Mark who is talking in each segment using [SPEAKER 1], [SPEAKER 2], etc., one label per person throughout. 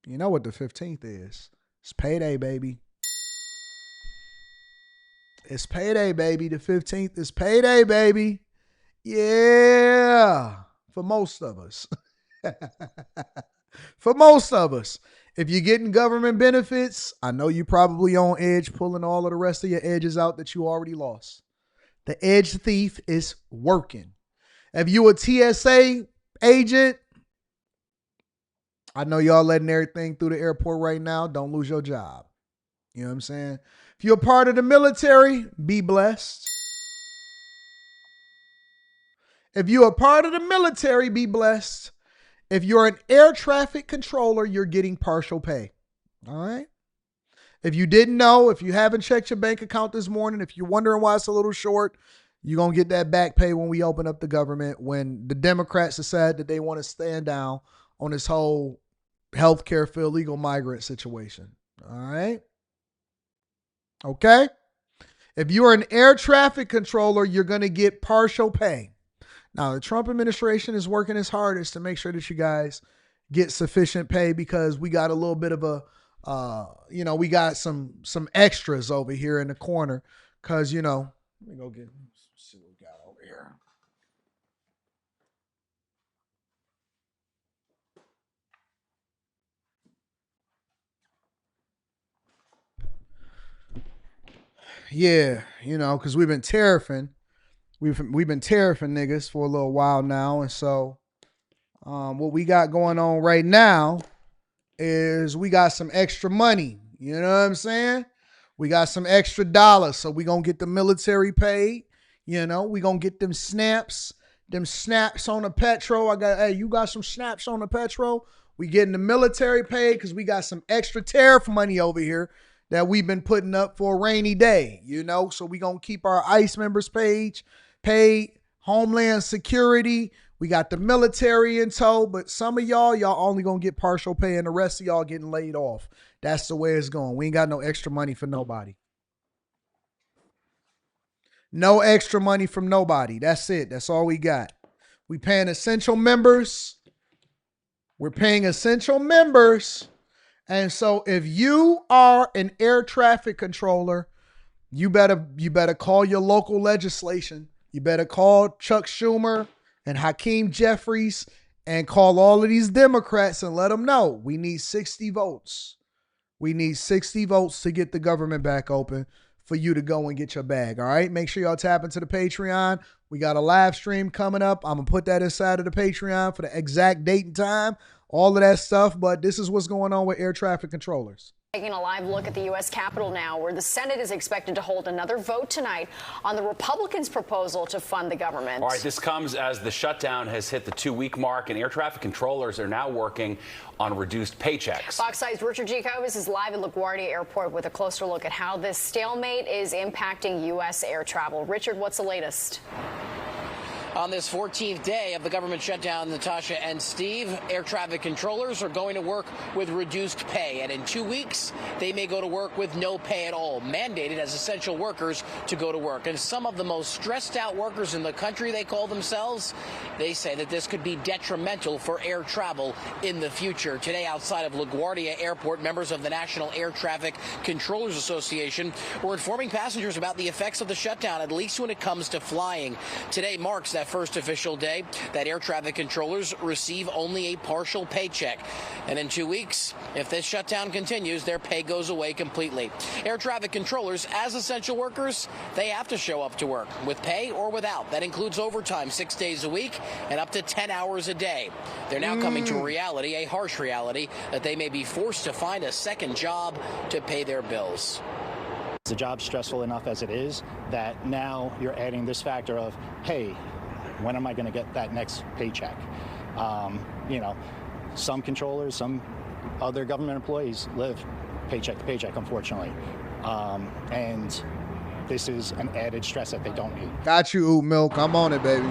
[SPEAKER 1] You know what the 15th is. It's payday, baby. It's payday, baby. The 15th is payday, baby. Yeah. For most of us. For most of us. If you're getting government benefits, I know you probably on edge, pulling all of the rest of your edges out that you already lost. The edge thief is working. If you a TSA agent, I know y'all letting everything through the airport right now. Don't lose your job. You know what I'm saying? If you're a part of the military, be blessed. If you're a part of the military, be blessed. If you're an air traffic controller, you're getting partial pay. All right? If you didn't know, if you haven't checked your bank account this morning, if you're wondering why it's a little short, you're going to get that back pay when we open up the government, when the Democrats decide that they want to stand down on this whole healthcare for illegal migrant situation. All right? Okay? If you're an air traffic controller, you're going to get partial pay. Now, the Trump administration is working its hardest to make sure that you guys get sufficient pay, because we got a little bit of a, we got some extras over here in the corner. Because, let me go see what we got over here. Yeah, because we've been tariffing. We've been tariffing niggas for a little while now. And so what we got going on right now is we got some extra money. You know what I'm saying? We got some extra dollars. So we going to get the military paid. We going to get them snaps on the petrol. You got some snaps on the petrol? We getting the military paid because we got some extra tariff money over here that we've been putting up for a rainy day, So we going to keep our ICE members paid, Homeland Security. We got the military in tow, but some of y'all only going to get partial pay and the rest of y'all getting laid off. That's the way it's going. We ain't got no extra money for nobody. No extra money from nobody. That's it. That's all we got. We paying essential members. We're paying essential members. And so if you are an air traffic controller, you better call your local legislation. You better call Chuck Schumer and Hakeem Jeffries and call all of these Democrats and let them know we need 60 votes. We need 60 votes to get the government back open for you to go and get your bag. All right. Make sure y'all tap into the Patreon. We got a live stream coming up. I'm going to put that inside of the Patreon for the exact date and time, all of that stuff. But this is what's going on with air traffic controllers.
[SPEAKER 2] Taking a live look at the U.S. Capitol now, where the Senate is expected to hold another vote tonight on the Republicans' proposal to fund the government.
[SPEAKER 3] All right, this comes as the shutdown has hit the 2-week mark, and air traffic controllers are now working on reduced paychecks.
[SPEAKER 2] Fox 5's Richard Jacobs is live at LaGuardia Airport with a closer look at how this stalemate is impacting U.S. air travel. Richard, what's the latest?
[SPEAKER 4] On this 14th day of the government shutdown, Natasha and Steve, air traffic controllers are going to work with reduced pay. And in 2 weeks, they may go to work with no pay at all, mandated as essential workers to go to work. And some of the most stressed out workers in the country, they call themselves, they say that this could be detrimental for air travel in the future. Today, outside of LaGuardia Airport, members of the National Air Traffic Controllers Association were informing passengers about the effects of the shutdown, at least when it comes to flying. Today marks that first official day that air traffic controllers receive only a partial paycheck. And in 2 weeks, if this shutdown continues, their pay goes away completely. Air traffic controllers, as essential workers, they have to show up to work with pay or without. That includes overtime 6 days a week and up to 10 hours a day. They're now coming to a reality, a harsh reality, that they may be forced to find a second job to pay their bills.
[SPEAKER 5] The job's stressful enough as it is that now you're adding this factor of, hey, when am I going to get that next paycheck? Some controllers, some other government employees live paycheck to paycheck, unfortunately. And this is an added stress that they don't need.
[SPEAKER 1] Got you, Oot Milk. I'm on it, baby.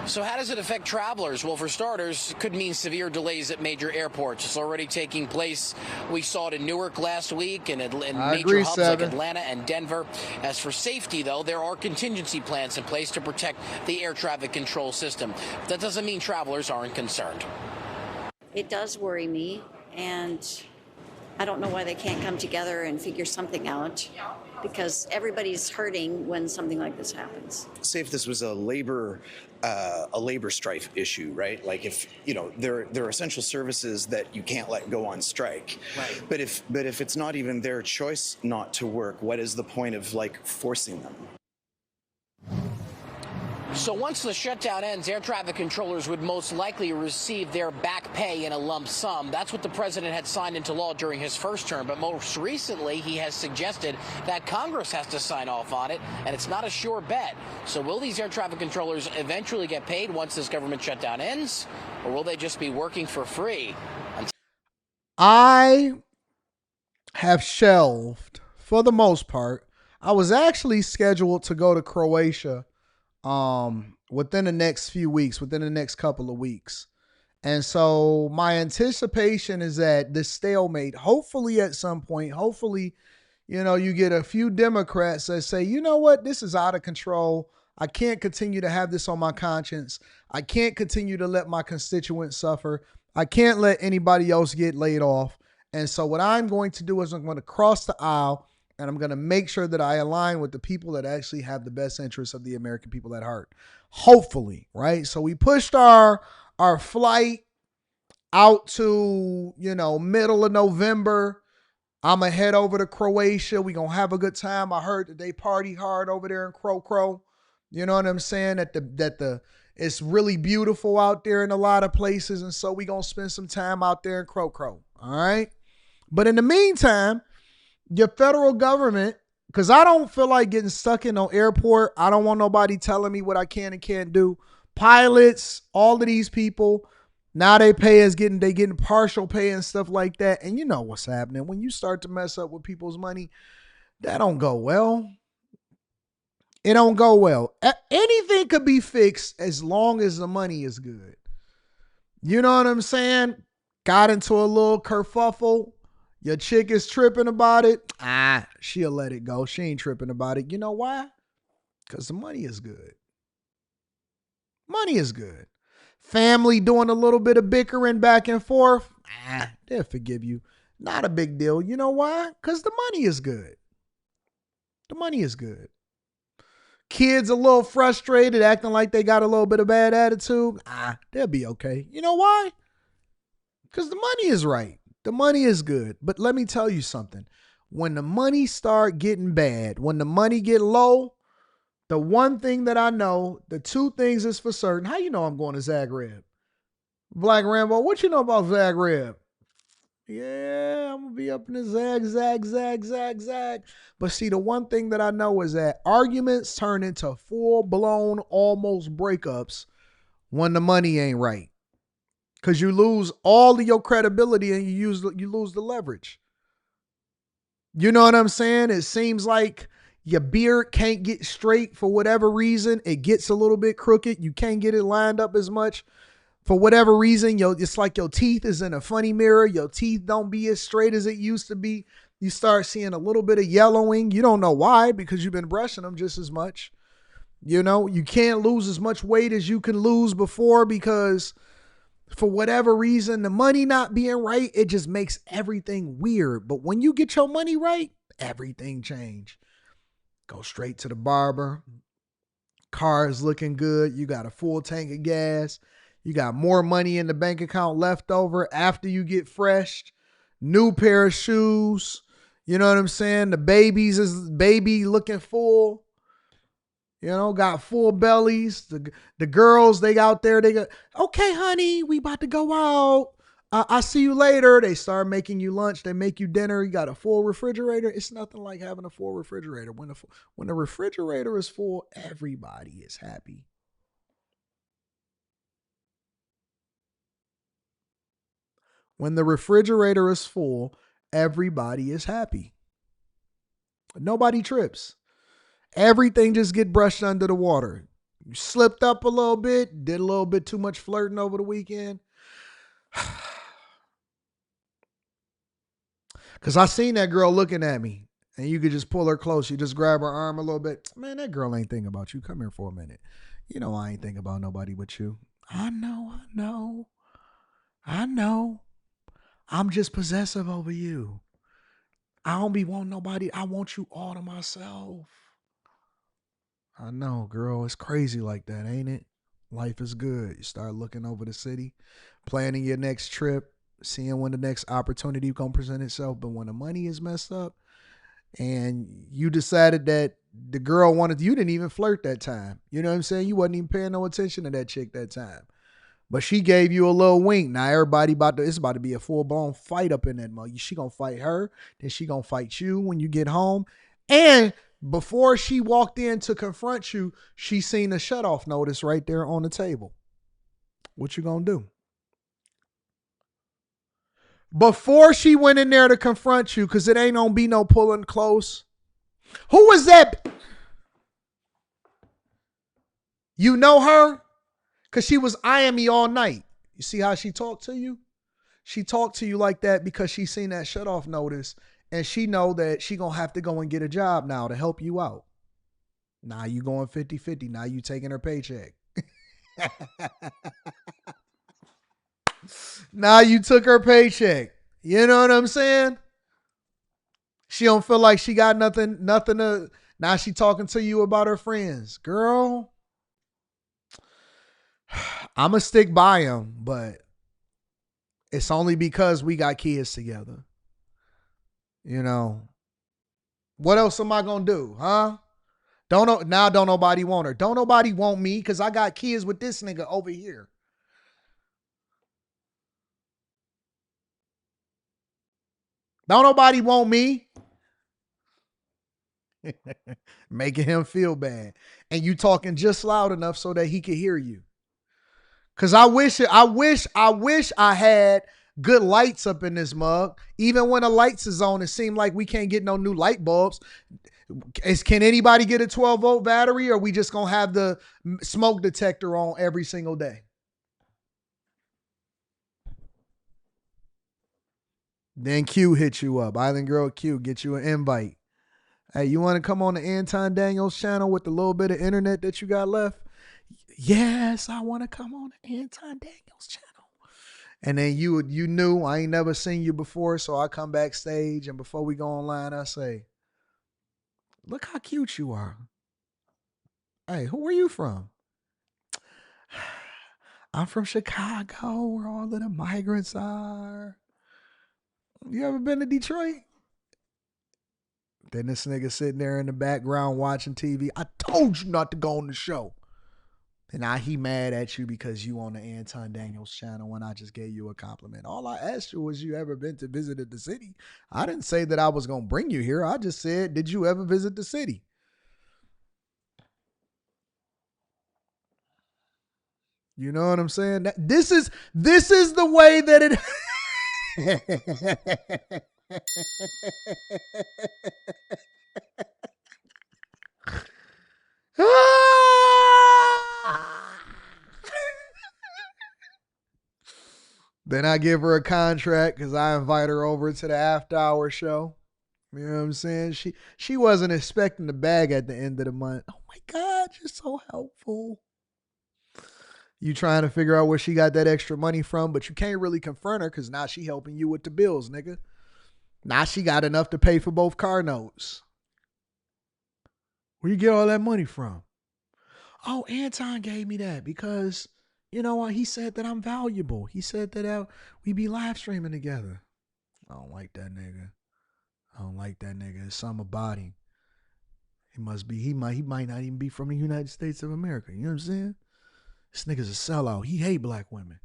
[SPEAKER 4] So how does it affect travelers? Well, for starters, it could mean severe delays at major airports. It's already taking place. We saw it in Newark last week and in major hubs like Atlanta and Denver. As for safety, though, there are contingency plans in place to protect the air traffic control system. That doesn't mean travelers aren't concerned.
[SPEAKER 6] It does worry me And I don't know why they can't come together and figure something out, because everybody's hurting when something like this happens.
[SPEAKER 7] Say if this was a labor strife issue, right? Like if there are essential services that you can't let go on strike.
[SPEAKER 4] Right.
[SPEAKER 7] But if it's not even their choice not to work, what is the point of like forcing them?
[SPEAKER 4] So once the shutdown ends, air traffic controllers would most likely receive their back pay in a lump sum. That's what the president had signed into law during his first term. But most recently, he has suggested that Congress has to sign off on it, and it's not a sure bet. So will these air traffic controllers eventually get paid once this government shutdown ends, or will they just be working for free?
[SPEAKER 1] I have shelved, for the most part. I was actually scheduled to go to Croatia within the next few weeks, within the next couple of weeks. And so my anticipation is that this stalemate, hopefully at some point, hopefully, you get a few Democrats that say, you know what, this is out of control. I can't continue to have this on my conscience. I can't continue to let my constituents suffer. I can't let anybody else get laid off. And so what I'm going to do is I'm going to cross the aisle, and I'm going to make sure that I align with the people that actually have the best interests of the American people at heart. Hopefully, right? So we pushed our flight out to, middle of November. I'm going to head over to Croatia. We're going to have a good time. I heard that they party hard over there in Crow. You know what I'm saying? It's really beautiful out there in a lot of places. And so we're going to spend some time out there in Crow. All right. But in the meantime, your federal government, because I don't feel like getting stuck in no airport. I don't want nobody telling me what I can and can't do. Pilots, all of these people, now they getting partial pay and stuff like that. And you know what's happening. When you start to mess up with people's money, that don't go well. It don't go well. Anything could be fixed as long as the money is good. You know what I'm saying? Got into a little kerfuffle. Your chick is tripping about it. She'll let it go. She ain't tripping about it. You know why? Because the money is good. Money is good. Family doing a little bit of bickering back and forth. They'll forgive you. Not a big deal. You know why? Because the money is good. The money is good. Kids a little frustrated, acting like they got a little bit of bad attitude. They'll be okay. You know why? Because the money is right. The money is good. But let me tell you something. When the money start getting bad, when the money get low, the one thing that I know, the two things is for certain. How you know I'm going to Zagreb? Black Rambo, what you know about Zagreb? Yeah, I'm going to be up in the zag. But see, the one thing that I know is that arguments turn into full-blown almost breakups when the money ain't right. Because you lose all of your credibility and you lose the leverage. You know what I'm saying? It seems like your beard can't get straight for whatever reason. It gets a little bit crooked. You can't get it lined up as much. For whatever reason, it's like your teeth is in a funny mirror. Your teeth don't be as straight as it used to be. You start seeing a little bit of yellowing. You don't know why, because you've been brushing them just as much. You can't lose as much weight as you can lose before because for whatever reason, the money not being right, it just makes everything weird. But when you get your money right, everything change. Go straight to the barber. Car is looking good. You got a full tank of gas. You got more money in the bank account left over after you get fresh. New pair of shoes. You know what I'm saying? The baby looking full. Got full bellies. The girls, they out there, they go, okay, honey, we about to go out. I'll see you later. They start making you lunch. They make you dinner. You got a full refrigerator. It's nothing like having a full refrigerator. When the refrigerator is full, everybody is happy. When the refrigerator is full, everybody is happy. Nobody trips. Everything just get brushed under the water. You slipped up a little bit, did a little bit too much flirting over the weekend. Because I seen that girl looking at me, and you could just pull her close. You just grab her arm a little bit. Man, that girl ain't thinking about you. Come here for a minute. I ain't thinking about nobody but you. I know. I'm just possessive over you. I don't be wanting nobody. I want you all to myself. I know, girl. It's crazy like that, ain't it? Life is good. You start looking over the city, planning your next trip, seeing when the next opportunity gonna present itself. But when the money is messed up and you decided that the girl wanted, you didn't even flirt that time. You know what I'm saying? You wasn't even paying no attention to that chick that time. But she gave you a little wink. Now everybody it's about to be a full-blown fight up in that mug. She gonna fight her, then she gonna fight you when you get home. And before she walked in to confront you, she seen a shutoff notice right there on the table. What you gonna do? Before she went in there to confront you, because it ain't gonna be no pulling close. Who was that? You know her? Because she was eyeing me all night. You see how she talked to you? She talked to you like that because she seen that shutoff notice and she know that she going to have to go and get a job now to help you out. Now you going 50-50. Now you taking her paycheck. Now you took her paycheck. You know what I'm saying? She don't feel like she got nothing to, now she talking to you about her friends. Girl, I'm going to stick by him, but it's only because we got kids together. You know, what else am I going to do, huh? Don't nobody want her. Don't nobody want me because I got kids with this nigga over here. Don't nobody want me. Making him feel bad. And you talking just loud enough so that he can hear you. Cause I wish I had good lights up in this mug. Even when the lights is on, it seemed like we can't get no new light bulbs. Can anybody get a 12-volt battery, or we just gonna have the smoke detector on every single day? Then Q hit you up. Island Girl Q, get you an invite. Hey, you want to come on the Anton Daniels channel with the little bit of internet that you got left? Yes, I want to come on the Anton Daniels channel. And then you knew I ain't never seen you before, so I come backstage, and before we go online, I say, look how cute you are. Hey, who are you from? I'm from Chicago, where all of the migrants are. You ever been to Detroit? Then this nigga sitting there in the background watching TV. I told you not to go on the show. And now he mad at you because you on the Anton Daniels channel when I just gave you a compliment. All I asked you was, you ever been to visit the city? I didn't say that I was going to bring you here. I just said, did you ever visit the city? You know what I'm saying? This is the way that it... Then I give her a contract because I invite her over to the after hour show. You know what I'm saying? She wasn't expecting the bag at the end of the month. Oh my God, you're so helpful. You trying to figure out where she got that extra money from, but you can't really confront her because now she helping you with the bills, nigga. Now she got enough to pay for both car notes. Where you get all that money from? Oh, Anton gave me that because, you know what? He said that I'm valuable. He said that we be live streaming together. I don't like that nigga. There's something about him. He might not even be from the United States of America. You know what I'm saying? This nigga's a sellout. He hate black women.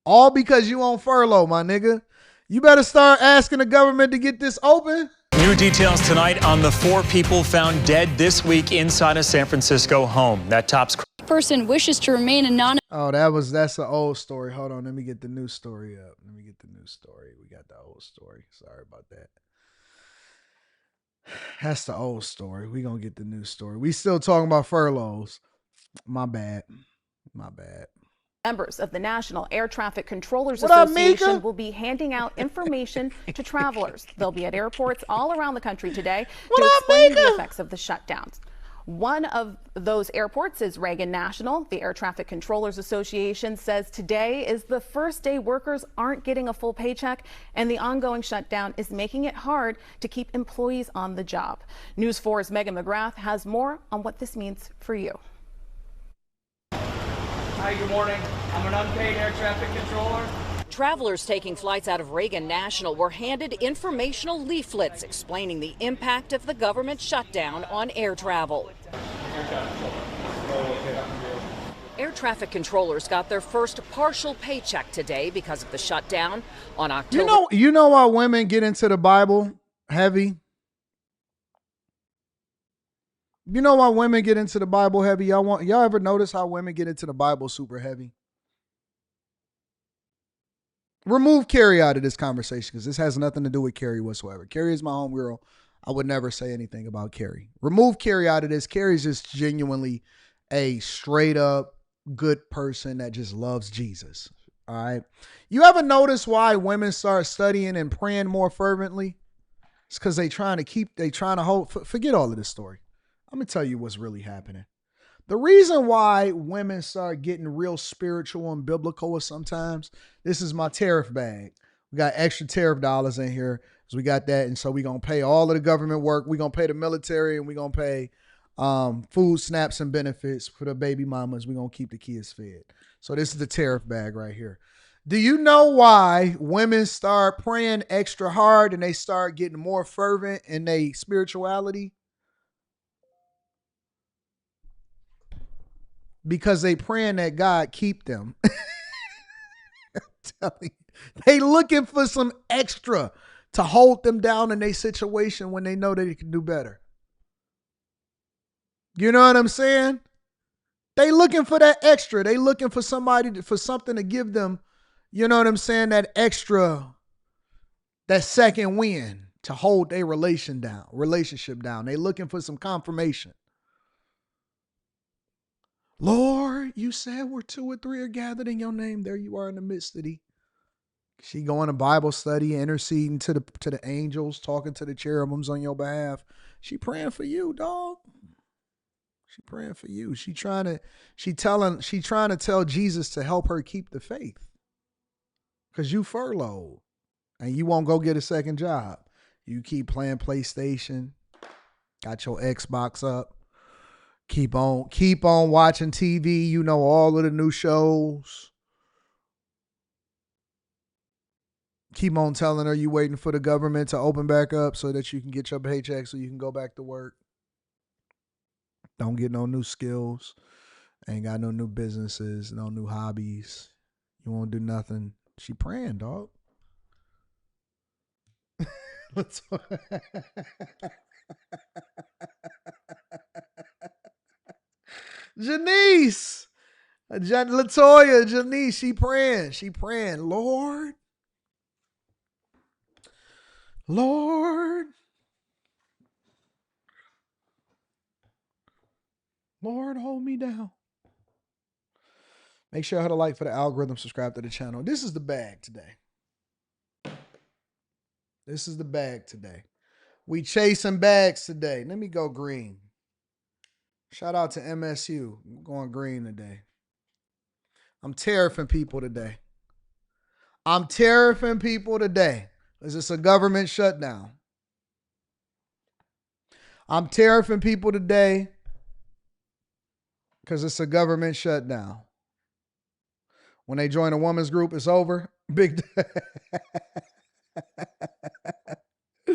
[SPEAKER 1] All because you on furlough, my nigga. You better start asking the government to get this open.
[SPEAKER 8] New details tonight on the 4 people found dead this week inside a San Francisco home. That tops
[SPEAKER 9] person wishes to remain anonymous.
[SPEAKER 1] Oh, that's an old story. Hold on, let me get the new story up. We got the old story. Sorry about that. That's the old story. We gonna get the new story. We still talking about furloughs. My bad.
[SPEAKER 10] Members of the National Air Traffic Controllers Association will be handing out information to travelers. They'll be at airports all around the country today to explain the effects of the shutdowns. One of those airports is Reagan National. The Air Traffic Controllers Association says today is the first day workers aren't getting a full paycheck, and the ongoing shutdown is making it hard to keep employees on the job. News 4's Megan McGrath has more on what this means for you.
[SPEAKER 11] Hi, good morning. I'm an unpaid air traffic controller.
[SPEAKER 12] Travelers taking flights out of Reagan National were handed informational leaflets explaining the impact of the government shutdown on air travel. Air traffic controllers got their first partial paycheck today because of the shutdown on October.
[SPEAKER 1] You know why women get into the Bible heavy? You know why women get into the Bible heavy? Y'all ever notice how women get into the Bible super heavy? Remove Carrie out of this conversation because this has nothing to do with Carrie whatsoever. Carrie is my homegirl. I would never say anything about Carrie. Remove Carrie out of this. Carrie's just genuinely a straight up good person that just loves Jesus. All right. You ever notice why women start studying and praying more fervently? It's because they trying to hold. Forget all of this story. I'm going to tell you what's really happening. The reason why women start getting real spiritual and biblical sometimes, this is my tariff bag. We got extra tariff dollars in here. So we got that. And so we're going to pay all of the government work. We're going to pay the military and we're going to pay food snaps and benefits for the baby mamas. We're going to keep the kids fed. So this is the tariff bag right here. Do you know why women start praying extra hard and they start getting more fervent in their spirituality? Because they praying that God keep them. I'm telling you, they looking for some extra to hold them down in their situation when they know that they can do better. You know what I'm saying? They looking for that extra. They looking for for something to give them, you know what I'm saying, that extra, that second win to hold their relationship down. They looking for some confirmation. Lord, you said where 2 or 3 are gathered in your name. There you are in the midst of thee. She going to Bible study, interceding to the angels, talking to the cherubims on your behalf. She praying for you, dog. She praying for you. She trying to tell Jesus to help her keep the faith. Because you furloughed and you won't go get a second job. You keep playing PlayStation, got your Xbox up. Keep on watching TV. You know all of the new shows. Keep on telling her you waiting for the government to open back up so that you can get your paycheck so you can go back to work. Don't get no new skills. Ain't got no new businesses, no new hobbies. You won't do nothing. She praying, dog. Janice, Latoya, Janice, she praying, Lord, hold me down. Make sure you hit a like for the algorithm, subscribe to the channel. This is the bag today. We chasing bags today. Let me go green. Shout out to MSU. I'm going green today. I'm tariffing people today. Because it's a government shutdown. I'm tariffing people today because it's a government shutdown. When they join a woman's group, it's over. Big